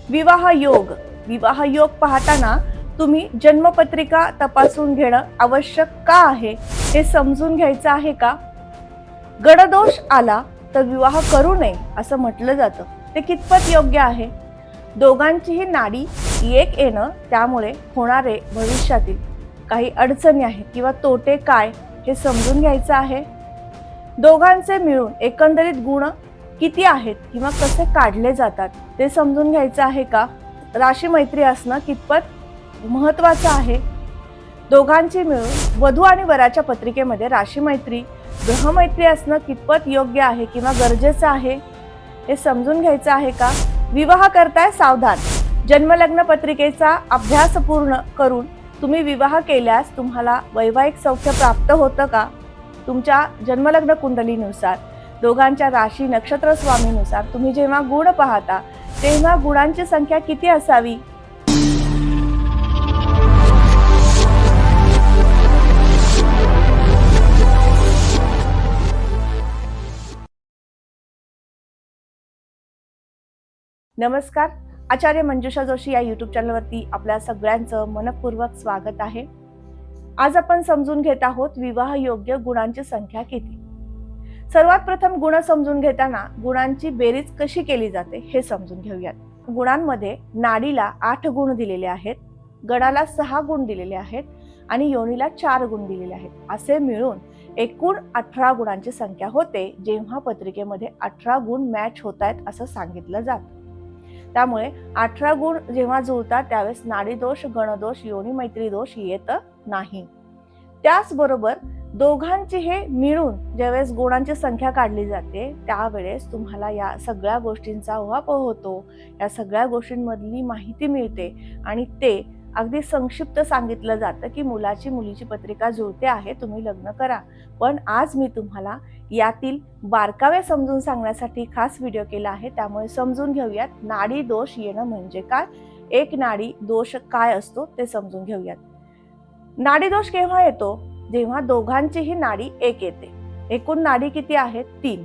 विवाह योग पाहताना तुम्ही जन्मपत्रिका तपासून घेणं आवश्यक का आहे हे समजून घ्यायचं आहे का? गणदोष आला तर विवाह करू नये असं म्हटलं जातं, ते कितपत योग्य आहे? दोघांचीही नाडी एक येणं त्यामुळे होणारे भविष्यातील काही अडचणी आहेत किंवा तोटे काय हे समजून घ्यायचं आहे. दोघांचे मिळून एकंदरीत गुण किती आहेत किंवा कसे काढले जातात ते समजून घ्यायचं आहे का? राशी मैत्री असणं कितपत महत्वाचं आहे? दोघांची मिळून वधू आणि वराच्या पत्रिकेमध्ये राशी मैत्री ग्रहमैत्री असणं कितपत योग्य आहे किंवा गरजेचं आहे हे समजून घ्यायचं आहे का? विवाह करताय सावधान. जन्मलग्न पत्रिकेचा अभ्यास पूर्ण करून तुम्ही विवाह केल्यास तुम्हाला वैवाहिक सौख्य प्राप्त होतं का? तुमच्या जन्मलग्न कुंडलीनुसार दोघांच्या राशी नक्षत्र स्वामीनुसार तुम्ही जेव्हा गुण पाहता तेव्हा गुणांची संख्या किती असावी? नमस्कार, आचार्य मंजुषा जोशी या यूट्यूब चॅनलवरती आपल्या सगळ्यांचं मनपूर्वक स्वागत आहे. आज आपण समजून घेत आहोत विवाह योग्य गुणांची संख्या किती. सर्वात प्रथम गुण समजून घेताना गुणांची बेरीज कशी केली जाते हे समजून घेऊयात. गुणांमध्ये नाडीला 8 गुण दिलेले आहेत, गणाला 6 गुण दिलेले आहेत आणि योनीला 4 गुण दिलेले आहेत. असे मिळून एकूण 18 गुणांची संख्या होते जेव्हा पत्रिकेमध्ये 18 गुण मॅच होत आहेत असं सांगितलं जातं. त्यामुळे 18 गुण जेव्हा जुळतात त्यावेळेस नाडी दोष, गणदोष, योनी मैत्री दोष येत नाही. त्याचबरोबर दोघांची हे मिळून ज्यावेळेस गुणांची संख्या काढली जाते त्यावेळेस तुम्हाला या सगळ्या गोष्टींचा उहापोह होतो, या सगळ्या गोष्टींमधली माहिती मिळते आणि ते अगदी संक्षिप्त सांगितलं जातं की मुलाची मुलीची पत्रिका जुळते आहे, तुम्ही लग्न करा. पण आज मी तुम्हाला यातील बारकावे समजून सांगण्यासाठी खास व्हिडिओ केला आहे. त्यामुळे समजून घेऊयात नाडी दोष येणं म्हणजे काय, एक नाडी दोष काय असतो ते समजून घेऊयात. नाडी दोष केव्हा येतो? जेव्हा दोघांचीही नाडी एक येते. एकूण नाडी किती आहेत? 3.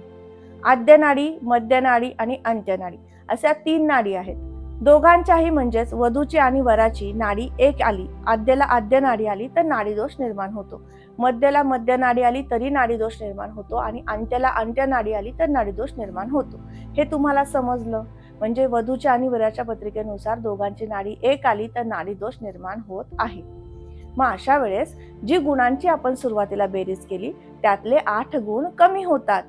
आद्य नाडी, मध्य नाडी आणि अंत्य नाडी अशा 3 नाडी आहेत. दोघांच्याही म्हणजेच वधूची आणि वराची नाडी एक आली, आद्याला आद्य नाडी आली तर नाडी दोष निर्माण होतो, मध्यला मध्य नाडी आली तरी नाडी दोष निर्माण होतो आणि अंत्याला अंत्य नाडी आली तर नाडी दोष निर्माण होतो. हे तुम्हाला समजलं? म्हणजे वधूच्या आणि वराच्या पत्रिकेनुसार दोघांची नाडी एक आली तर नाडी दोष निर्माण होत आहे. मग अशा वेळेस जी गुणांची आपण सुरुवातीला बेरीज केली त्यातले 8 गुण कमी होतात.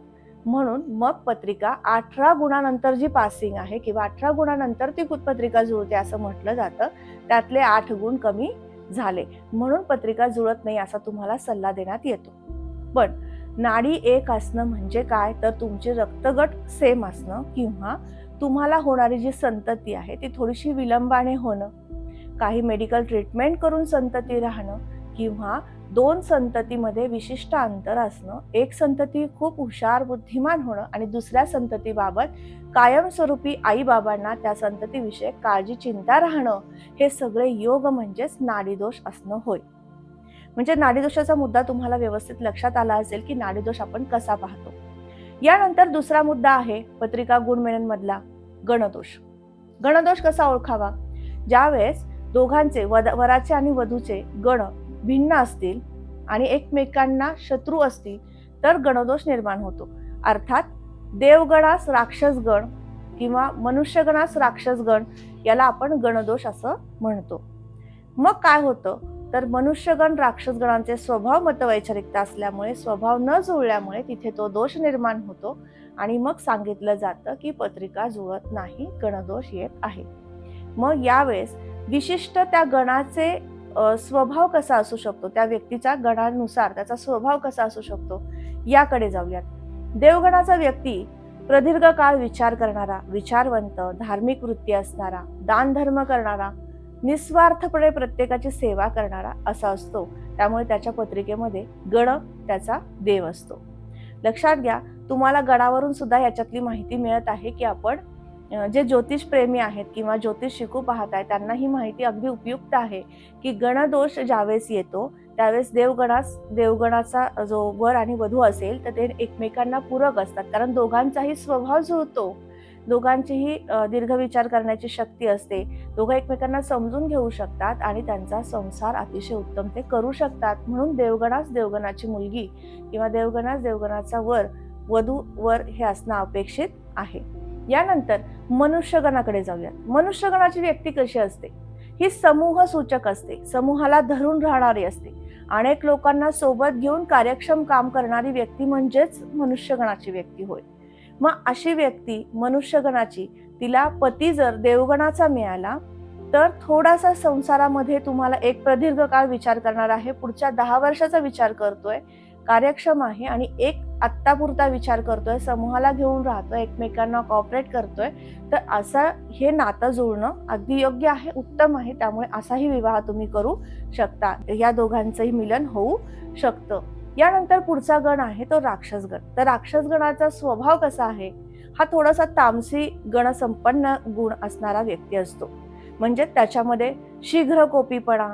म्हणून मग पत्रिका 18 गुणानंतर जी पासिंग आहे किंवा 18 गुणानंतर ती पत्रिका जुळते असं म्हटलं जातं, त्यातले 8 गुण कमी झाले म्हणून पत्रिका जुळत नाही असा तुम्हाला सल्ला देण्यात येतो. पण नाडी एक असणं म्हणजे काय तर तुमचे रक्तगट सेम असणं किंवा तुम्हाला होणारी जी संतती आहे ती थोडीशी विलंबाने होणं, काही मेडिकल ट्रीटमेंट करून संतती राहणं किंवा 2 संततीमध्ये विशिष्ट अंतर असणं, एक संतती खूप हुशार बुद्धिमान होणं आणि दुसऱ्या संततीबाबत कायमस्वरूपी आई बाबांना त्या संततीविषयी काळजी चिंता राहणं, हे सगळे योग म्हणजेच नाडीदोष असणं होय. म्हणजे नाडीदोषाचा मुद्दा तुम्हाला व्यवस्थित लक्षात आला असेल की नाडीदोष आपण कसा पाहतो. यानंतर दुसरा मुद्दा आहे पत्रिका गुणमेळांमधला गणदोष. गणदोष कसा ओळखावा? ज्यावेळेस दोघांचे वराचे आणि वधूचे गण भिन्न असतील आणि एकमेकांना शत्रू असतील तर गणदोष निर्माण होतो. अर्थात देवगणास राक्षसगण किंवा मनुष्यगणास राक्षसगण याला आपण गणदोष असं म्हणतो. मग काय होतं तर मनुष्यगण राक्षसगणांचे स्वभाव मतवैचारिकता असल्यामुळे स्वभाव न जुळल्यामुळे तिथे तो दोष निर्माण होतो आणि मग सांगितलं जातं की पत्रिका जुळत नाही, गणदोष येत आहे. मग यावेळेस विशिष्ट त्या गणाचे स्वभाव कसा असू शकतो, त्या व्यक्तीच्या गणानुसार त्याचा स्वभाव कसा असू शकतो याकडे जाऊयात. देवगणाचा व्यक्ती प्रदीर्घ काळ विचार करणारा, विचारवंत, धार्मिक वृत्ती असणारा, दान धर्म करणारा, निस्वार्थपणे प्रत्येकाची सेवा करणारा असा असतो. त्यामुळे त्याच्या पत्रिकेमध्ये गण त्याचा देव असतो. लक्षात घ्या, तुम्हाला गणावरून सुद्धा याच्यातली माहिती मिळत आहे की आपण जे ज्योतिष प्रेमी आहेत किंवा ज्योतिष शिकू पाहत आहेत त्यांना ही माहिती अगदी उपयुक्त आहे की गणदोष ज्यावेळेस येतो त्यावेळेस देवगणाचा जो वर आणि वधू असेल तर ते एकमेकांना पूरक असतात, कारण दोघांचाही स्वभाव जुळतो. दोघांचीही दीर्घ विचार करण्याची शक्ती असते. दोघं एकमेकांना समजून घेऊ शकतात आणि त्यांचा संसार अतिशय उत्तम ते करू शकतात. म्हणून देवगणास देवगणाची मुलगी किंवा देवगणास देवगणाचा वर, वधू वर हे असणं अपेक्षित आहे. यानंतर मनुष्यगणाकडे जाऊयात. मनुष्यगणाची व्यक्ती कशी असते? ही समूह सूचक असते, समूहाला धरून राहणारी असते. अनेक लोकांना सोबत घेऊन कार्यक्षम काम करणारी व्यक्ती म्हणजेच मनुष्यगणाची व्यक्ती होय. मग अशी व्यक्ती मनुष्यगणाची, तिला पती जर देवगणाचा मिळाला तर थोडासा संसारामध्ये तुम्हाला एक प्रदीर्घ काळ विचार करणार आहे, पुढच्या 10 वर्षाचा विचार करतोय, कार्यक्षम आहे आणि एक आत्तापुरता विचार करतोय, समूहाला घेऊन राहतोय, एकमेकांना कॉपरेट करतोय, तर असं हे नातं जुळणं अगदी योग्य आहे, उत्तम आहे. त्यामुळे असाही विवाह तुम्ही करू शकता. या दोघांचंही मिलन होऊ शकतं. यानंतर पुढचा गण आहे तो राक्षस गण. तर राक्षस गणाचा स्वभाव कसा आहे? हा थोडासा तामसी गणसंपन्न गुण असणारा व्यक्ती असतो. म्हणजे त्याच्यामध्ये शीघ्रकोपीपणा,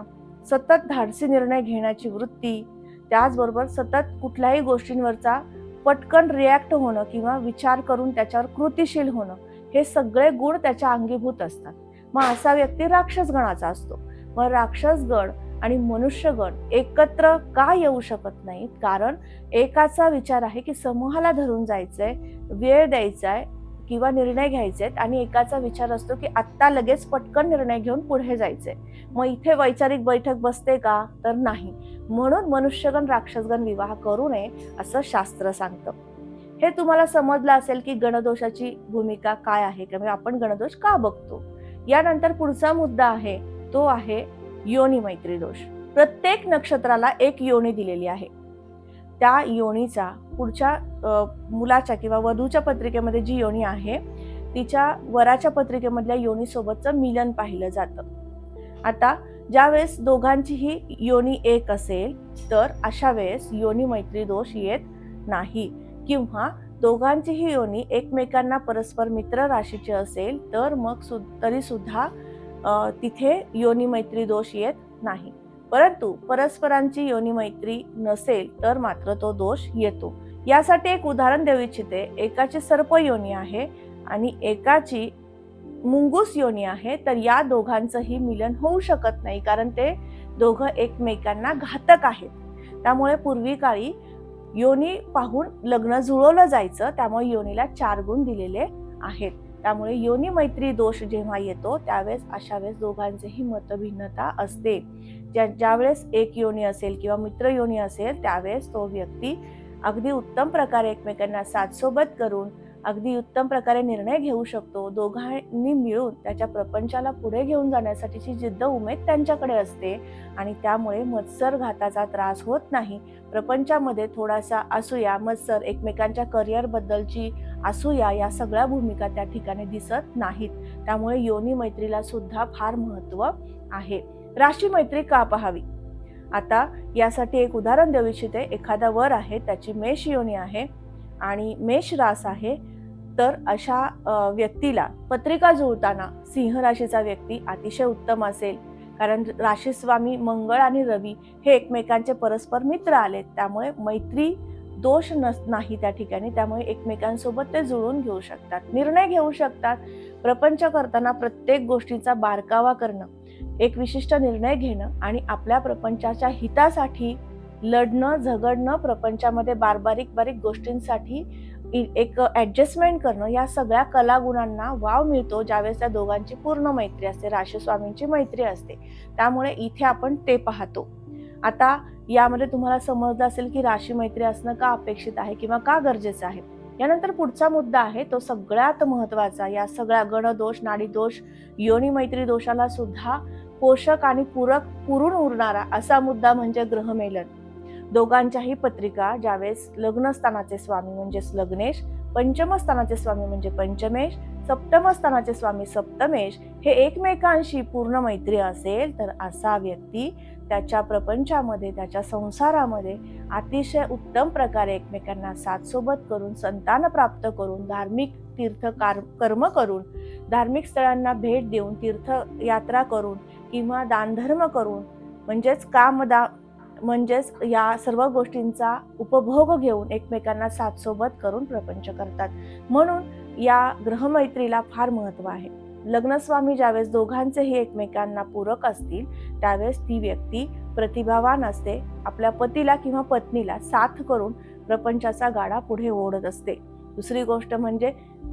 सतत धाडसी निर्णय घेण्याची वृत्ती, त्याचबरोबर सतत कुठल्याही गोष्टींवरचा पटकन रिॲक्ट होणं किंवा विचार करून त्याच्यावर कृतिशील होणं, हे सगळे गुण त्याच्या अंगीभूत असतात. मग असा व्यक्ती राक्षस गणाचा असतो. मग राक्षस गण आणि मनुष्यगण एकत्र का येऊ शकत नाहीत? कारण एकाचा विचार आहे की समूहाला धरून जायचंय, वेळ द्यायचाय किंवा निर्णय घ्यायचे आहेत, आणि एकाचा विचार असतो की आत्ता लगेच पटकन निर्णय घेऊन पुढे जायचंय. मग इथे वैचारिक बैठक बसते का? तर नाही. म्हणून मनुष्यगण राक्षसगण विवाह करू नये असं शास्त्र सांगतं. हे तुम्हाला समजलं असेल की गणदोषाची भूमिका काय आहे किंवा आपण गणदोष का बघतो. यानंतर पुढचा मुद्दा आहे तो आहे योनी मैत्री दोष. प्रत्येक नक्षत्राला एक योनी दिलेली आहे. त्या योनीचा पुढच्या मुलाच्या किंवा वधूच्या पत्रिकेमध्ये जी योनी आहे तिच्या वराच्या पत्रिकेमधल्या योनीसोबतचं मिलन पाहिलं जातं. आता ज्यावेळेस दोघांचीही योनी एक असेल तर अशा वेळेस योनी मैत्री दोष येत नाही, किंवा दोघांचीही योनी एकमेकांना परस्पर मित्र राशीची असेल तर मग तरी सुद्धा तिथे योनी मैत्री दोष येत नाही. परंतु परस्परांची योनी मैत्री नसेल तर मात्र तो दोष येतो. यासाठी एक उदाहरण देऊ इच्छिते. एकाची सर्प योनी आहे आणि एकाची मुंगूस योनी आहे, तर या दोघांचंही मिलन होऊ शकत नाही, कारण ते दोघं एकमेकांना घातक आहेत. त्यामुळे पूर्वी काळी योनी पाहून लग्न जुळवलं जायचं, त्यामुळे योनीला 4 गुण दिलेले आहेत. त्यामुळे योनी मैत्री दोष जेव्हा येतो त्यावेळेस अशा वेळेस दोघांचेही मतभिन्नता असते. ज्यावेळेस एक योनी असेल किंवा मित्र योनी असेल त्यावेळेस तो व्यक्ती अगदी उत्तम प्रकारे एकमेकांना साथसोबत करून अगदी उत्तम प्रकारे निर्णय घेऊ शकतो. दोघांनी मिळून त्याच्या प्रपंचाला पुढे घेऊन जाण्यासाठीची जिद्द उमेद त्यांच्याकडे असते आणि त्यामुळे मत्सर घाताचा त्रास होत नाही. प्रपंचामध्ये थोडासा असूया, मत्सर, एकमेकांच्या करिअर बद्दलची असूया, या सगळ्या भूमिका त्या ठिकाणी दिसत नाहीत. त्यामुळे योनी मैत्रीला सुद्धा फार महत्व आहे. राशी मैत्री का पाहावी? आता यासाठी एक उदाहरण देऊ इच्छिते. एखादा वर आहे, त्याची मेष योनी आहे आणि मेष रास आहे, तर अशा व्यक्तीला पत्रिका जुळताना सिंह राशीचा व्यक्ती अतिशय उत्तम असेल, कारण राशीस्वामी मंगळ आणि रवी हे एकमेकांचे परस्पर मित्र आलेत. त्यामुळे मैत्री दोष नाही त्या ठिकाणी. त्यामुळे एकमेकांसोबत ते जुळून घेऊ शकतात, निर्णय घेऊ शकतात. प्रपंच करताना प्रत्येक गोष्टीचा बारकावा करणं, एक विशिष्ट निर्णय घेणं आणि आपल्या प्रपंचाच्या हितासाठी लढणं, झगडणं, प्रपंचामध्ये बारीक गोष्टींसाठी एक ऍडजस्टमेंट करणं, या सगळ्या कलागुणांना वाव मिळतो ज्यावेळेस त्या दोघांची पूर्ण मैत्री असते, राशीस्वामींची मैत्री असते. त्यामुळे इथे आपण ते पाहतो. आता यामध्ये तुम्हाला समजलं असेल की राशी मैत्री असणं का अपेक्षित आहे किंवा का गरजेचं आहे. यानंतर पुढचा मुद्दा आहे तो सगळ्यात महत्वाचा. या सगळ्या गणदोष, नाडीदोष, योनी मैत्री दोषाला सुद्धा पोषक आणि पुरून उरणारा असा मुद्दा म्हणजे ग्रहमेलन. दोघांच्याही पत्रिका ज्यावेळेस लग्न स्थानाचे स्वामी म्हणजेच लग्नेश, पंचम स्थानाचे स्वामी म्हणजे पंचमेश, सप्तम स्थानाचे स्वामी सप्तमेश हे एकमेकांशी पूर्ण मैत्री असेल तर असा व्यक्ती त्याच्या प्रपंचामध्ये, त्याच्या संसारामध्ये अतिशय उत्तम प्रकारे एकमेकांना साथसोबत करून, संतान प्राप्त करून, धार्मिक कर्म करून, धार्मिक स्थळांना भेट देऊन, तीर्थयात्रा करून किंवा दानधर्म करून, म्हणजेच म्हणजेच या सर्व गोष्टींचा उपभोग घेऊन एकमेकांना साथसोबत करून प्रपंच करतात. म्हणून या ग्रहमैत्रीला फार महत्त्व आहे. लग्नस्वामी ज्यावेळेस दोघांचेही एकमेकांना पूरक असतील त्यावेळेस ती व्यक्ती प्रतिभावान असते, आपल्या पतीला किंवा पत्नीला साथ करून प्रपंचाचा गाडा पुढे ओढत असते. दुसरी गोष्ट म्हणजे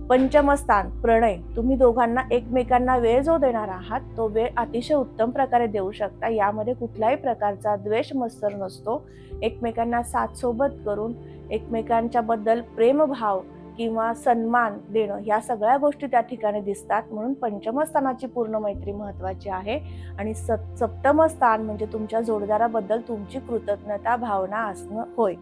पंचमस्थान प्रणय, तुम्ही दोघांना एकमेकांना वेळ जो देणार आहात तो वेळ अतिशय उत्तम प्रकारे देऊ शकता. यामध्ये कुठल्याही प्रकारचा द्वेष मत्सर नसतो. एकमेकांना साथ सोबत करून एकमेकांच्या बद्दल प्रेमभाव किंवा सन्मान देणं या सगळ्या गोष्टी त्या ठिकाणी दिसतात. म्हणून पंचम स्थानाची पूर्ण मैत्री महत्वाची आहे. आणि सप्तम स्थान म्हणजे तुमच्या जोडदाराबद्दल तुमची कृतज्ञता भावना असणं होय.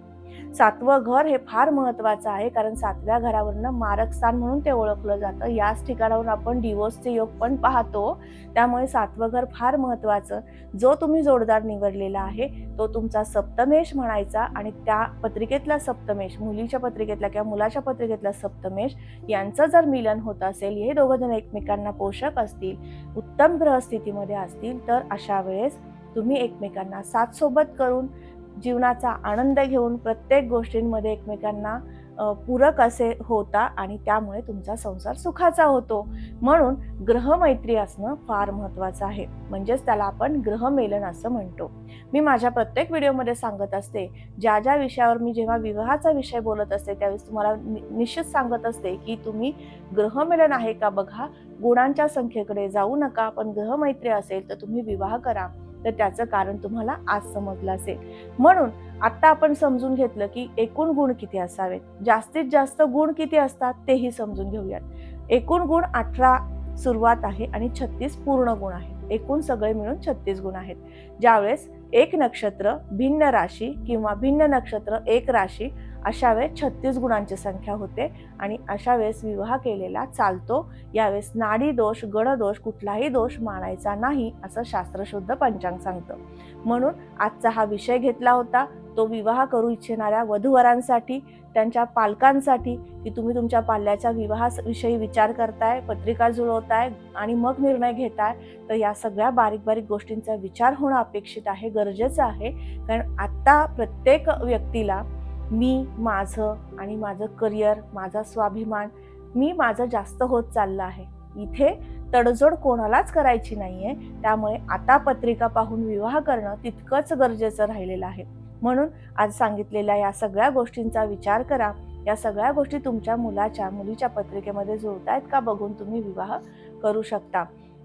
सातवं घर हे फार महत्वाचं आहे, कारण सातव्या घरावरनं मारक स्थान म्हणून ते ओळखलं जातं. याच ठिकाणावरून आपण डिवोर्सचे योग पण पाहतो. त्यामुळे सातवं घर फार महत्वाचं. जो तुम्ही जोडदार निवडलेला आहे तो तुमचा सप्तमेश म्हणायचा आणि त्या पत्रिकेतला सप्तमेश, मुलीच्या पत्रिकेतला किंवा मुलाच्या पत्रिकेतला सप्तमेश यांचं जर मिलन होत असेल, हे दोघं जण एकमेकांना पोषक असतील, उत्तम ग्रहस्थितीमध्ये असतील, तर अशा वेळेस तुम्ही एकमेकांना साथ सोबत करून जीवनाचा आनंद घेऊन प्रत्येक गोष्टींमध्ये एकमेकांना पूरक असे होता आणि त्यामुळे तुमचा संसार सुखाचा होतो. म्हणून ग्रहमैत्री असणं फार महत्वाचं आहे. म्हणजेच त्याला आपण ग्रहमेलन असं म्हणतो. मी माझ्या प्रत्येक व्हिडिओमध्ये सांगत असते, ज्या ज्या विषयावर मी जेव्हा विवाहाचा विषय बोलत असते त्यावेळेस तुम्हाला निश्चित सांगत असते की तुम्ही ग्रहमेलन आहे का बघा, गुणांच्या संख्येकडे जाऊ नका. पण ग्रहमैत्री असेल तर तुम्ही विवाह करा. तर त्याचं कारण तुम्हाला आज समजलं असेल. म्हणून आता आपण समजून घेतलं की एकूण गुण किती असावेत, जास्तीत जास्त गुण किती असतात तेही समजून घेऊयात. एकूण गुण 18 सुरुवात आहे आणि 36 पूर्ण गुण आहेत. एकूण सगळे मिळून 36 गुण आहेत. ज्यावेळेस एक नक्षत्र भिन्न राशी किंवा भिन्न नक्षत्र एक राशी अशा वेळेस 36 गुणांची संख्या होते आणि अशा वेळेस विवाह केलेला चालतो. यावेळेस नाडी दोष गणदोष कुठलाही दोष मानायचा नाही असं शास्त्रशुद्ध पंचांग सांगतं. म्हणून आजचा हा विषय घेतला होता तो विवाह करू इच्छिणाऱ्या वधूवरांसाठी, त्यांच्या पालकांसाठी, की तुम्ही तुमच्या पाल्याच्या विवाहाविषयी विचार करताय, पत्रिका जुळवताय आणि मग निर्णय घेताय. तर या सगळ्या बारीक बारीक गोष्टींचा विचार होणं अपेक्षित आहे, गरजेचं आहे. कारण आता प्रत्येक व्यक्तीला मी, माझं आणि माझं करिअर, माझा स्वाभिमान, मी माझं जास्त होत चाललं आहे. इथे तडजोड कोणालाच करायची नाहीये. त्यामुळे आता पत्रिका पाहून विवाह करणं तितकंच गरजेचं राहिलेलं आहे. म्हणून आज सांगितलेल्या या सगळ्या गोष्टींचा विचार करा. या सगळ्या गोष्टी तुमच्या मुलीच्या पत्रिकेमध्ये जुळतायत का बघून तुम्ही विवाह करू शकता.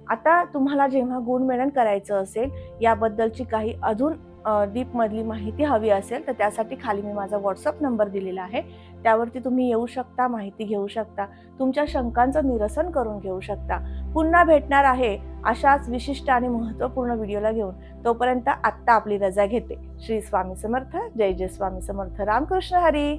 आता तुम्हाला जेव्हा गुणमेलन करायचं असेल, याबद्दलची काही अजून डीप मधली माहिती हवी असेल तर त्यासाठी खाली मी माझा व्हॉट्सअप नंबर दिलेला आहे. त्यावरती तुम्ही येऊ शकता, माहिती घेऊ शकता, तुमच्या शंकांचं निरसन करून घेऊ शकता. पुन्हा भेटणार आहे अशाच विशिष्ट आणि महत्त्वपूर्ण व्हिडिओला घेऊन. तोपर्यंत आत्ता आपली रजा घेते. श्री स्वामी समर्थ. जय जय स्वामी समर्थ. रामकृष्ण हरी.